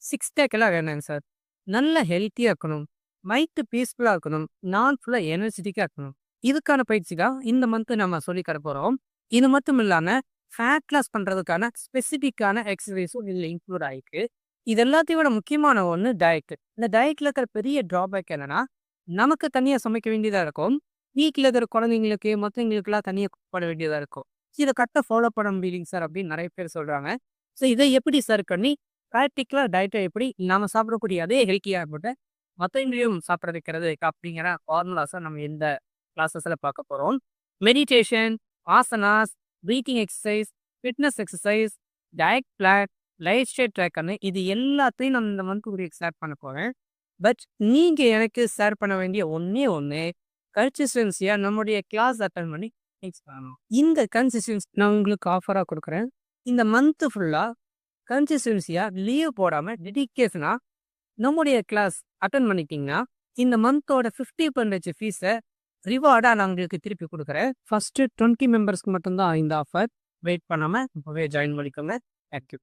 Six பேக்கெல்லாம் வேணாங்க sir. நல்ல ஹெல்த்தியா இருக்கணும். மைண்ட் பீஸ்ஃபுல்லா இருக்கணும். நாள் ஃபுல்லா எனர்ஜெட்டிக்கா இருக்கணும். இதுக்கான பயிற்சி தான் இந்த மந்த் நம்ம சொல்லித் தர போறோம். இது மட்டும் இல்லாம, ஃபேட் லாஸ் பண்றதுக்கான ஸ்பெசிஃபிக்கான எக்ஸர்சைஸும் இதுல இன்க்ளூட் ஆயிருக்கு. இது எல்லாத்தையும் விட முக்கியமான ஒண்ணு டயட். இந்த டயட்ல இருக்கிற பெரிய டிராபேக் என்னன்னா, நமக்கு தனியா சமைக்க வேண்டியதா இருக்கும். வீட்ல இருக்கிற குழந்தைங்களுக்கு, மத்தவங்களுக்குலாம் தனியா குக் பண்ண வேண்டியதா இருக்கும். இத கரெக்ட்டா ஃபாலோ பண்ண முடியலைங்க சார் அப்படின்னு நெறைய பேர் சொல்றாங்க. ஸோ இத எப்படி சரி பண்ணி பிராக்டிகலா டயட்ட எப்படி நாம சாப்பிடக்கூடிய அதே ஹெல்த்தியா இருக்கட்டும், மத்தவங்களையும் சாப்பிட வைக்கிறது அப்படிங்கிற ஃபார்முலாஸ நம்ம இந்த கிளாஸஸ்ல பார்க்க போறோம். Meditation, asanas, breathing exercise, fitness exercise, diet plan, lifestyle ட்ராக்கர்ன்னு இது எல்லாத்தையும் நான் இந்த மந்த் உங்களுக்கு ஷேர் பண்ண போறேன். பட் நீங்க எனக்கு ஷேர் பண்ண வேண்டிய ஒண்ணே ஒண்ணு, கன்சிஸ்டன்சியா நம்முடைய கிளாஸ் அட்டெண்ட் பண்ணி நெக்ஸ்ட் பண்ணணும். இந்த கன்சிஸ்டன்சி நான் உங்களுக்கு ஆஃபரா குடுக்குறேன். இந்த மந்த் ஃபுல்லா கன்சிஸ்டன்சியா லீவ் போடாம டெடிகேஷனா நம்முடைய கிளாஸ் அட்டெண்ட் பண்ணிட்டீங்கன்னா, இந்த மந்தோட 50% ஃபீஸ ரிவார்டா நான் உங்களுக்கு திருப்பி குடுக்குறேன். ஃபர்ஸ்ட் 20 மெம்பர்ஸ்க்கு மட்டும் தான் இந்த ஆஃபர். வெயிட் பண்ணாம இப்பவே ஜாயின் பண்ணிக்கோங்க. Thank you.